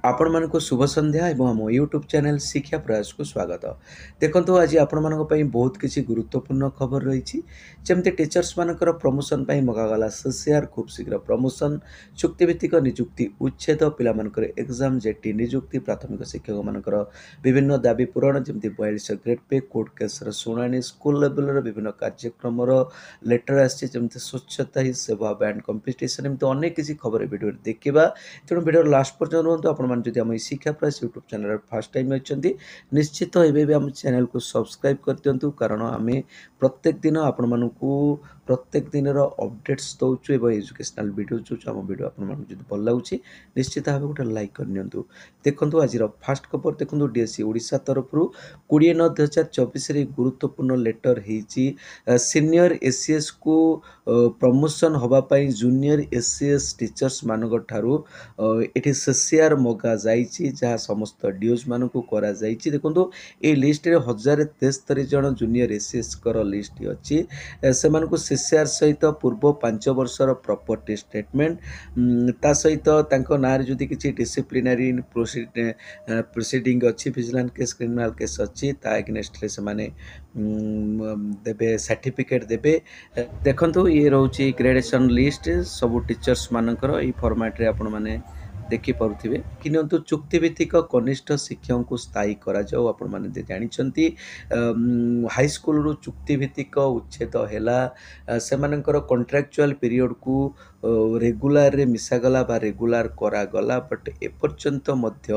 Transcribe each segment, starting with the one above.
आपण मानको शुभ संध्या एवं आम यूट्यूब चैनल शिक्षा प्रयास को स्वागत। देखंतु आज आपण मानक पई बहुत किसी गुरुत्वपूर्ण खबर रही जमते टीचर्स मानकर प्रमोशन पई मगागला सीसीआर खूब शीघ्र प्रमोशन चुक्तिभित्तिक नियुक्ति उच्छेद पिला मानकर एग्जाम जेटी नियुक्ति प्राथमिक शिक्षक मानकर विभिन्न दाबी पूरण जमती 42 ग्रेड पे कोर्ट केस शुणाणी स्कूल लेवल विभिन्न कार्यक्रम लेटर आसी जमती स्वच्छता ही सेवा बैंड कंपिटिशन एमती अनेक किसी खबर वीडियो देखा तेणु वीडियो लास्ट पर्यटन रुहतु आपण जदि आम शिक्षा प्रयास यूट्यूब चैनल फर्स्ट टाइम अच्छा निश्चित एवं भी आम चैनल को सब्सक्राइब कर दिंतु कारण आम प्रत्येक दिन आपण मानू प्रत्येक दिन अपडेट्स दौचु एवं एजुकेशनल वीडियो जो आम वीडियो आपको भल लगुच निश्चित भाव गोटे लाइक करनी देखो आज फास्ट खबर देखो डीएससी ओडिशा तरफ 20/9/2024 गुरुत्वपूर्ण लेटर हो सीनियर एसीएस को प्रमोशन होगापाई जूनियर एसीएस टीचर्स मानक ठारू एटी सीसीआर मगा जाइछि जहाँ समस्त डीओज मानक करा जाइछि देखो ये लिस्ट रे 1073 जन जूनियर एसीएस कर लिस्ट अच्छी से सीसीआर सहित पूर्व 5 वर्षर प्रॉपर्टी स्टेटमेंट ता सहित ना जदि किसी डिसिप्लिनरी प्रोसीडिंग अच्छी विजिलेंस केस क्रिमिनल केस अच्छी ता एग्नेस्ट से माने देबे सर्टिफिकेट देबे देखंतु ये रोचे ग्रेडेशन लिस्ट सब टीचर्स मानकर ई फॉर्मेट रे आपण माने देखि पारुथिबे किंतु चुक्तिभित्तिक कनिष्ठ शिक्षक को स्थायी करा जाऊ आपण माने जानिछंती हाई स्कूल रु चुक्तिभित्तिक उच्छेद हैला से मानकर कॉन्ट्रैक्चुअल पीरियड को रेगुलर रे मिसागला बा रेगुलर करा गला बट एपर्यंत मध्य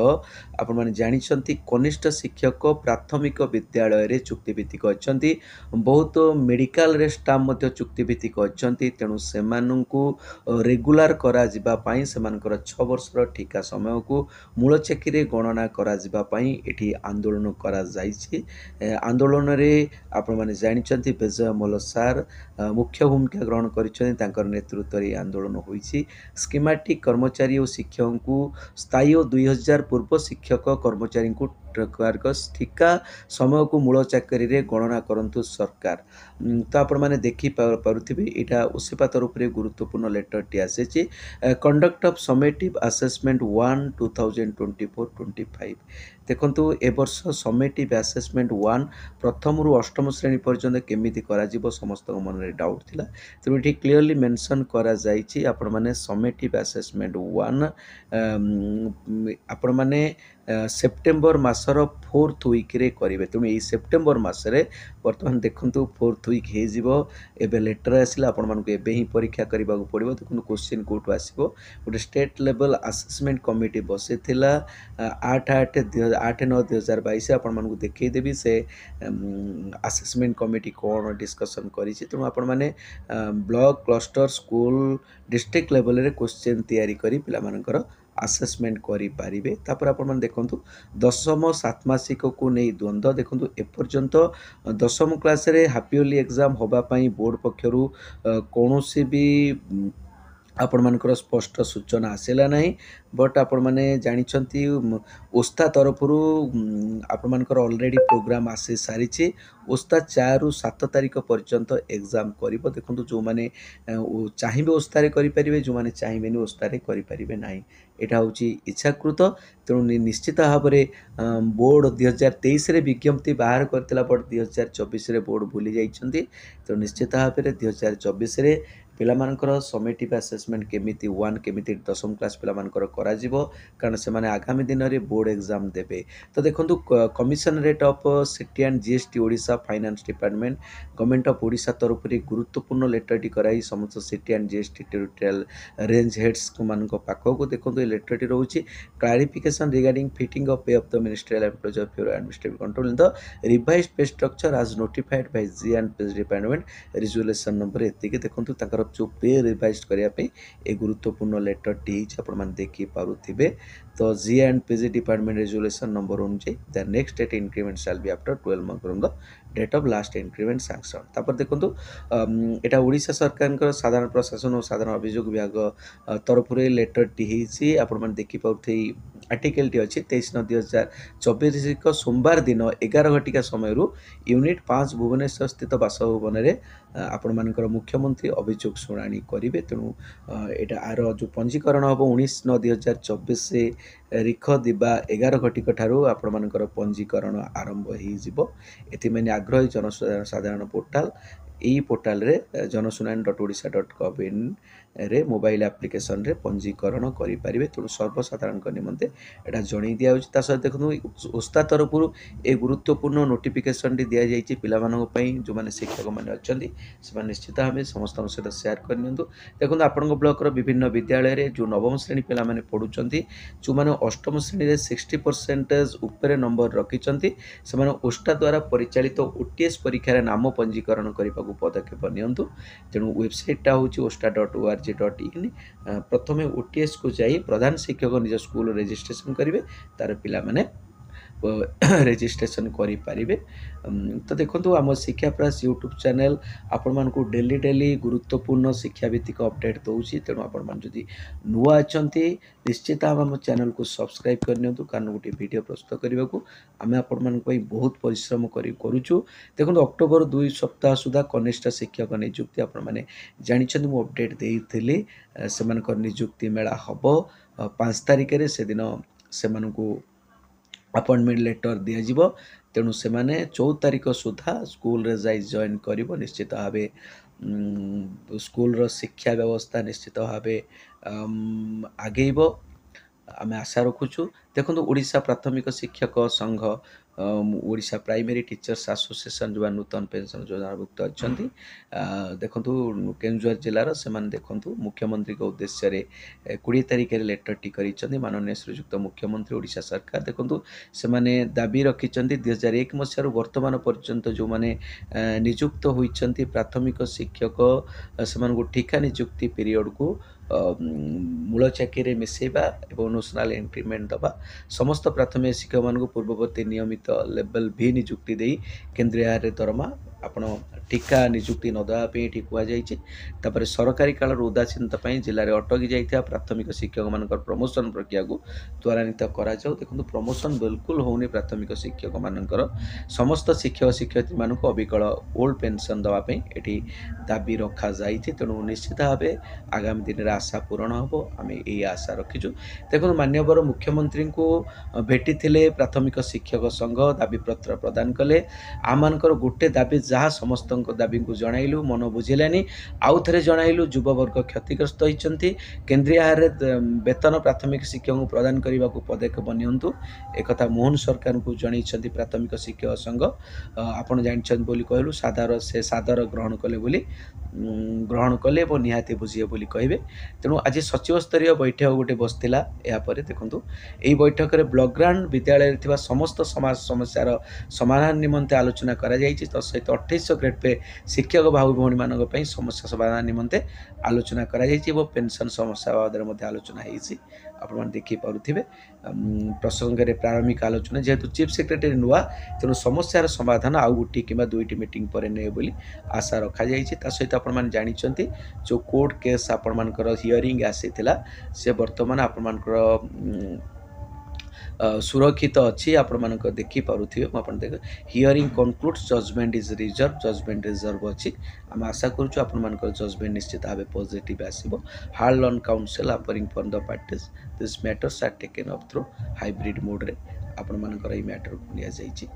आपण माने जानिछंती कनिष्ठ शिक्षक प्राथमिक विद्यालय रे चुक्तिभित्तिक अछंती बहुत मेडिकल रे स्टाफ मध्य चुक्तिभित्तिक अछंती तेणु सेमानंकु रेगुलर करा जिबा पई सेमानकर 6 वर्षर ठीका समय को मूल चेकी गणना करा जिबा पई एठी आंदोलन करा जाइछि आंदोलन रे आपण माने जानिछंती बेजय मल्ल सार मुख्य भूमिका ग्रहण करिछंती तांकर नेतृत्व रे आंदोलन होइछि स्कीमेटिक कर्मचारी और शिक्षक को स्थायी 2000 पूर्व शिक्षक कर्मचारी को ठीका समय को मूल चाकरी रे गणना करंतु सरकार तो आपण माने देखि पारुथिबे एटा उसेपा तरफ रे गुरुत्वपूर्ण लेटर टी आसेछि कंडक्ट ऑफ समेटिव असेसमेंट 1 2024-25 देखंतु ए वर्ष समेटिव असेसमेंट 1 प्रथम रु अष्टम श्रेणी पर्यंत केमिति करा जिवो समस्त मन रे डाउट थिला तो एठी क्लियरली मेंशन करा जाइछि आपण माने समेटिव असेसमेंट 1 आपण माने सेप्टेम्बर मासर 4th वीक रे करिवे तेणु ये सेप्टेम्बर मासरे वर्तमान देखंतु 4th वीक हे जिवो एबे लेटर आसिला आपण मानकु एबे ही परीक्षा करबा को पड़िबो देखंतु क्वेश्चन कोट आसीबो गोटे स्टेट लेवल असेसमेंट कमिटी बसेथिला 8/9/2022 आपण मानकु देखै देबी से असेसमेंट कमिटी कोन डिस्कशन करिछि तेणु आपण माने block cluster school district level रे क्वेश्चन तैयारी करी पिला मानकर असेसमेंट करि पारिबे तापर आपण मन देखंतु दशम सातमासिक को नहीं द्वंद्व देखंतु एपर्यंत दशम क्लास रे हाफ इयरली एग्जाम होबा पई बोर्ड पक्षरु कोनोसी भी आपण मानकर स्पष्ट सूचना आसेला नहीं बट आपण माने जानिछंती ओस्ता तरफरु आपण मानकर ऑलरेडी प्रोग्राम आसे सारिछि ओस्ता 4 रु 7 तारिख पर्यंत एग्जाम करिवो देखंतु जो माने चाहिबे ओस्तारे करि परिबे जो माने चाहिबेनी ओस्तारे करि परिबे नाही एटा होची इच्छाकृत तेणु निश्चित भाव में बोर्ड 2023 रे विज्ञप्ति बाहर करथिला बट 2024 रे बोर्ड भूली जाइछंती तो निश्चित भाव में 2024 रे पिला मानकर समेटिव असेसमेंट केमिति 1 केमिति दशम क्लास पिला मानकर करा जिवो कारण से माने आगामी दिन रे बोर्ड एग्जाम देबे तो देखंतु commissionerate of CT and GST Odisha finance department government of Odisha तरफ रे गुरुत्वपूर्ण लेटर टी कराई समस्त CT and GST territorial range heads को मानक पाखो को देखंतु ए लेटर टी रहउची clarification regarding fitting of pay of the ministerial employees of your administrative control in the revised pay structure as notified by G and P department resolution number एतिके देखंतु ताकर जो पे रिवाइज करिया पे ए गुरुत्वपूर्ण लेटर टी आपण मान देखि पारुथिबे तो G and PG department resolution number अनुसार the next date increment shall be after 12 month from the date of last increment sanction तापर देखंतु एटा ओडिशा सरकार साधारण प्रशासन और साधारण अभियोग विभाग तरफ रे लेटर टी हिची आपण मान देखि पाउथै आर्टिकलटी अच्छी 23/9/2024 सोमवार दिन 11 घटिका समय यूनिट 5 भुवनेश्वर स्थित बासभवन में आपण मानकर मुख्यमंत्री अभियोग शुणाणी करेंगे। तेणु यहाँ आर जो पंजीकरण हम 19/9/2024 रिख दिबा 11 घटिक ठारू आपण मानकर पंजीकरण आरंभ हो। एथिमें आग्रही जनसाधारण पोर्टाल यही पोर्टाल रे जनशुनानी.odisha.gov.in रे मोबाइल एप्लिकेशन रे पंजीकरण करेंगे। तेणु सर्वसाधारण निमंते यहाँ जन दिया सहित देखो ओस्ता तरफ ए गुरुत्वपूर्ण नोटिफिकेशन टी दि जाइए पिलामानंपाई जो मैंने शिक्षक मैंने अच्छा से निश्चित भाव समस्त सहित सेयार करनी। देखो आपण ब्लॉक विभिन्न विद्यालय रे जो नवम श्रेणी पिला माने पढ़ुचंती जो मैंने अष्टम श्रेणी रे 60% उपरे नंबर रखिचंती से ओस्टा द्वारा परिचालित ओटीएस परीक्षा नाम पंजीकरण करने को पदक्षेप नियंतु। तेणु वेबसाइटा हूँ osta.org.in प्रथमे ओटीएस को जाई प्रधान शिक्षक निज स्कूल रजिस्ट्रेशन करेंगे तार पिला माने रेजिस्ट्रेशन करें। तो देखो आम शिक्षा प्रयास यूट्यूब चैनल आपण मानक डेली गुरुत्वपूर्ण शिक्षा भित्तिक अपडेट दूसरी। तेणु आपण मैंने नुआ अच्छा निश्चित आम चैनल को सब्सक्राइब करनी कारण गोटे वीडियो प्रस्तुत करने को आम आपण मान बहुत परिश्रम करुचु। देखो अक्टोबर 2 सप्ताह सुधा कनिष्ठ शिक्षक नियुक्ति आपण मैंने जानते मुझे अपडेट देती से नियुक्ति मेला हम 5 तारिख से दिन से अपॉइंटमेंट लेटर दिज्व। तेणु से 14 तारिख सुधा स्कूल रे जाई जॉइन कर निश्चित भाव स्कूल शिक्षा व्यवस्था निश्चित भाव आगेब आम आशा रखुचु। देखो ओडिशा प्राथमिक शिक्षक संघ ओडिशा प्राइमरी टीचर्स एसोसिएशन जो नूतन पेंशन योजनाभुक्त अच्छा देखु केन्दुझर जिलार से देखु मुख्यमंत्री के उद्देश्य रे 20 तारिख लेटर टी कर माननीय श्रीयुक्त मुख्यमंत्री ओडिशा सरकार। देखु से दाबी रखिंट 2001 मसीह वर्तमान पर्यंत जो मैंने नियुक्त होती प्राथमिक शिक्षक से ठिका नियुक्ति पीरियड को मूल चाकरी मिसेबा एवं नेशनल इंक्रीमेंट दबा समस्त प्राथमिक शिक्षक मान पूर्ववर्ती नियमित लेवल भी नियुक्ति दे केन्द्रीय दरमा आपण टीका नियुक्ति न देवाई ये कहुई। सरकारी काल उदासीनता जिले में अटकी जाइए प्राथमिक शिक्षक मान प्रमोशन प्रक्रिया को त्वरान्वित करा। देखो प्रमोशन बिल्कुल होनी प्राथमिक शिक्षक मानकर समस्त शिक्षक शिक्षयित्री मान अविकल ओल्ड पेंशन देवाई ये दाबी रखा जाए। तेणु निश्चित भाव आगामी दिन में आशा पूरण हम आम यही आशा रखीचु। देखो माननीय मुख्यमंत्री को भेटी प्राथमिक शिक्षक संघ दाबी पत्र प्रदान कले आम गोटे दाबी जहाँ समस्त दाबी को जनइलु मन बुझिलानी आउ थे जनइलु युववर्ग क्षतिग्रस्त होती केन्द्रीय वेतन प्राथमिक शिक्षक को प्रदान करने को पदक्षेप नियंतु एक मोहन सरकार को जनई प्राथमिक शिक्षक संघ आपड़ जानते बोली कहलु साधार से सादर ग्रहण कले बोली ग्रहण कले निहाती बुझे बोली कहे। तेणु आज सचिव स्तरीय बैठक गोटे बसला यापर देखूँ यही बैठक में ब्लॉक ग्रांड विद्यालय समस्त समाज समस्यार समाधान निमंते आलोचना करा जायछि। तो सहित 2800 ग्रेड पे शिक्षक भाई भौणी मानी समस्या समाधान निमंते आलोचना करा जायछि एवं पेंशन समस्या बाबद आलोचना होती आपण देखी पारे प्रसंग में प्रारंभिक आलोचना जेहेतु चीफ सेक्रेटरी नुआ तेणु समस्यार समाधान आउ गोटे कि 2टी मीटिंग पर ने बोली आशा रखा जायछि। सहित आपण मैंने जानते जो कोर्ट केस आपण मानकर हियरिंग आसी से वर्तमान आपण मानकर सुरक्षित अच्छी आपण मानक देखी पारुथिबे आपण देख hearing concludes judgement is reserve अच्छी आम आशा करूँ आपण मानक जजमेंट निश्चित भाव पॉजिटिव आसीबो। Heard on counsel appearing for the parties this matters are taken up through hybrid mode रे आपण मानकर मैटर को निया जायछि।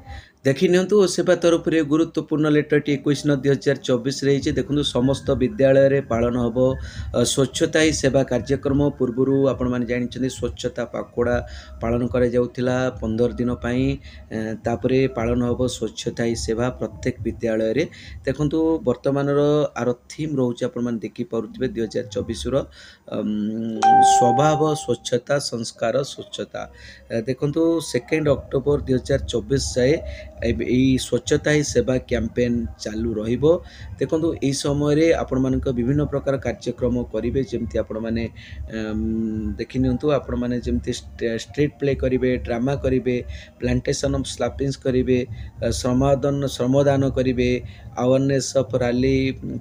देखि नियंतु सेवा तरफ गुरुत्वपूर्ण लेटर टी 21/9/2024 रही। देखो समस्त विद्यालय रे पालन हम स्वच्छता ही सेवा कार्यक्रम पूर्वर आपण मैंने जानते स्वच्छता पाखोड़ा पालन कर 15 दिन तापरे पालन हम स्वच्छता ही सेवा प्रत्येक विद्यालय रे। देखो वर्तमान आर थीम रोचे आपण देखी पारे 2024 स्वभाव स्वच्छता संस्कार स्वच्छता। देखो 2 अक्टोबर 2024 जाए ଏବେ ଏଇ ସ୍ୱଚ୍ଛତା ହିଁ ସେବା କ୍ୟାମ୍ପେନ୍ ଚାଲୁ ରହିବ। ଦେଖନ୍ତୁ ଏହି ସମୟରେ ଆପଣମାନଙ୍କ ବିଭିନ୍ନ ପ୍ରକାର କାର୍ଯ୍ୟକ୍ରମ କରିବେ, ଯେମିତି ଆପଣମାନେ ଦେଖିନିଅନ୍ତୁ, ଆପଣମାନେ ଯେମିତି ଷ୍ଟ୍ରିଟ୍ ପ୍ଲେ କରିବେ, ଡ୍ରାମା କରିବେ, ପ୍ଲାଣ୍ଟେସନ୍ ଅଫ୍ ସ୍ଲାପିଂସ୍ କରିବେ, ଶ୍ରମଦାନ କରିବେ, ଆୱାରନେସ୍ ଅଫ୍ ରାଲି,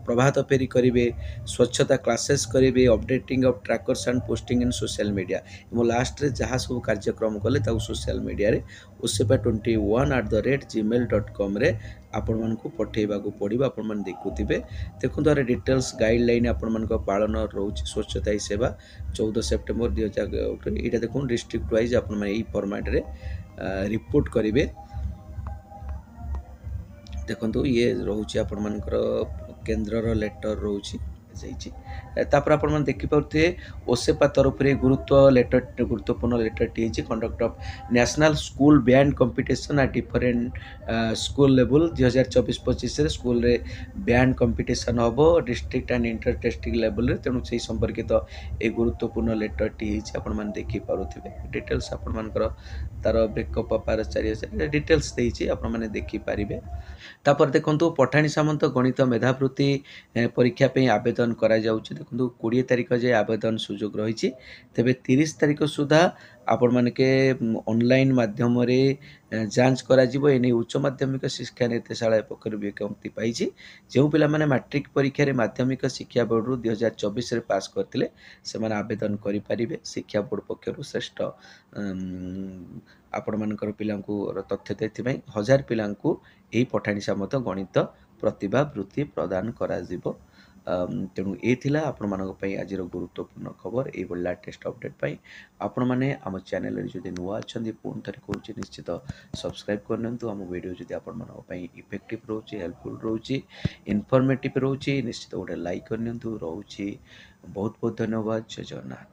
ପ୍ରଭାତ ଫେରି କରିବେ, ସ୍ୱଚ୍ଛତା କ୍ଲାसेସ୍ କରିବେ, updating of trackers and posting in social media ଏବଂ ଲାଷ୍ଟରେ ଯାହା ସବୁ କାର୍ଯ୍ୟକ୍ରମ କଲେ ତାକୁ ସୋସିଆଲ ମିଡ଼ିଆରେ osepa21@gmail.comରେ ଆପଣମାନଙ୍କୁ ପଠାଇବାକୁ ପଡ଼ିବ। ଆପଣମାନେ ଦେଖୁଥିବେ, ଦେଖନ୍ତୁ ଆର ଡିଟେଲ୍ସ ଗାଇଡ଼ଲାଇନ୍ ଆପଣମାନଙ୍କ ପାଳନ ରହୁଛି। ସ୍ୱଚ୍ଛତା ହିଁ ସେବା 14 ସେପ୍ଟେମ୍ବର 2021, ଏଇଟା ଦେଖନ୍ତୁ ଡିଷ୍ଟ୍ରିକ୍ଟ ୱାଇଜ୍ ଆପଣମାନେ ଏଇ ଫର୍ମାଟ୍ରେ ରିପୋର୍ଟ କରିବେ। ଦେଖନ୍ତୁ ଇଏ ରହୁଛି ଆପଣମାନଙ୍କର କେନ୍ଦ୍ରର ଲେଟର ରହୁଛି ଯାଇଛି। ତାପରେ ଆପଣମାନେ ଦେଖିପାରୁଥିବେ ଓସେପା ତରଫରୁ ଗୁରୁତ୍ୱପୂର୍ଣ୍ଣ ଲେଟରଟି ହେଇଛି। Conduct of national school band competition at different school ଲେବୁଲ 2024-25ରେ ସ୍କୁଲରେ ବ୍ୟାଣ୍ଡ କମ୍ପିଟିସନ୍ ହେବ ଡିଷ୍ଟ୍ରିକ୍ଟ ଆଣ୍ଡ ଇଣ୍ଟର ଡିଷ୍ଟ୍ରିକ୍ଟ ଲେବୁଲରେ। ତେଣୁ ସେହି ସମ୍ପର୍କିତ ଏ ଗୁରୁତ୍ୱପୂର୍ଣ୍ଣ ଲେଟରଟି ହେଇଛି, ଆପଣମାନେ ଦେଖିପାରୁଥିବେ। ଡିଟେଲ୍ସ ଆପଣମାନଙ୍କର ତାର ବ୍ରେକଅପ୍ ଅଫ୍ ଡିଟେଲ୍ସ ଦେଇଛି, ଆପଣମାନେ ଦେଖିପାରିବେ। ତାପରେ ଦେଖନ୍ତୁ ପଠାଣି ସାମନ୍ତ ଗଣିତ ମେଧାବୃତ୍ତି ପରୀକ୍ଷା ପାଇଁ ଆବେଦନ କରାଯାଉଛି। ଦେଖନ୍ତୁ 20 ତାରିଖ ଯାଏ ଆବେଦନ ସୁଯୋଗ ରହିଛି। ତେବେ 30 ତାରିଖ ସୁଦ୍ଧା ଆପଣମାନକେ ଅନଲାଇନ୍ ମାଧ୍ୟମରେ ଯାଞ୍ଚ କରାଯିବ। ଏନେଇ ଉଚ୍ଚ ମାଧ୍ୟମିକ ଶିକ୍ଷା ନିର୍ଦ୍ଦେଶାଳୟ ପକ୍ଷରୁ ବିଜ୍ଞପ୍ତି ପାଇଛି। ଯେଉଁ ପିଲାମାନେ ମାଟ୍ରିକ ପରୀକ୍ଷାରେ ମାଧ୍ୟମିକ ଶିକ୍ଷା ବୋର୍ଡ଼ରୁ 2024ରେ ପାସ୍ କରିଥିଲେ ସେମାନେ ଆବେଦନ କରିପାରିବେ। ଶିକ୍ଷା ବୋର୍ଡ଼ ପକ୍ଷରୁ ଶ୍ରେଷ୍ଠ ଆପଣମାନଙ୍କର ପିଲାଙ୍କୁ ତଥ୍ୟ ଦେଇଥିପାଇଁ 1000 ପିଲାଙ୍କୁ ଏହି ପଠାଣି ସାମନ୍ତ ଗଣିତ ପ୍ରତିଭା ବୃତ୍ତି ପ୍ରଦାନ କରାଯିବ। ତେଣୁ ଏ ଥିଲା ଆପଣମାନଙ୍କ ପାଇଁ ଆଜିର ଗୁରୁତ୍ୱପୂର୍ଣ୍ଣ ଖବର। ଏଇଭଳି ଲାଟେଷ୍ଟ ଅପଡ଼େଟ୍ ପାଇଁ ଆପଣମାନେ ଆମ ଚ୍ୟାନେଲରେ ଯଦି ନୂଆ ଅଛନ୍ତି, ପୁଣି ଥରେ କହୁଛି ନିଶ୍ଚିତ ସବସ୍କ୍ରାଇବ୍ କରିନିଅନ୍ତୁ। ଆମ ଭିଡ଼ିଓ ଯଦି ଆପଣମାନଙ୍କ ପାଇଁ ଇଫେକ୍ଟିଭ୍ ରହୁଛି, ହେଲ୍ପଫୁଲ୍ ରହୁଛି, ଇନଫର୍ମେଟିଭ୍ ରହୁଛି, ନିଶ୍ଚିତ ଗୋଟେ ଲାଇକ୍ କରିନିଅନ୍ତୁ। ରହୁଛି ବହୁତ ବହୁତ ଧନ୍ୟବାଦ। ଜୟ ଜଗନ୍ନାଥ।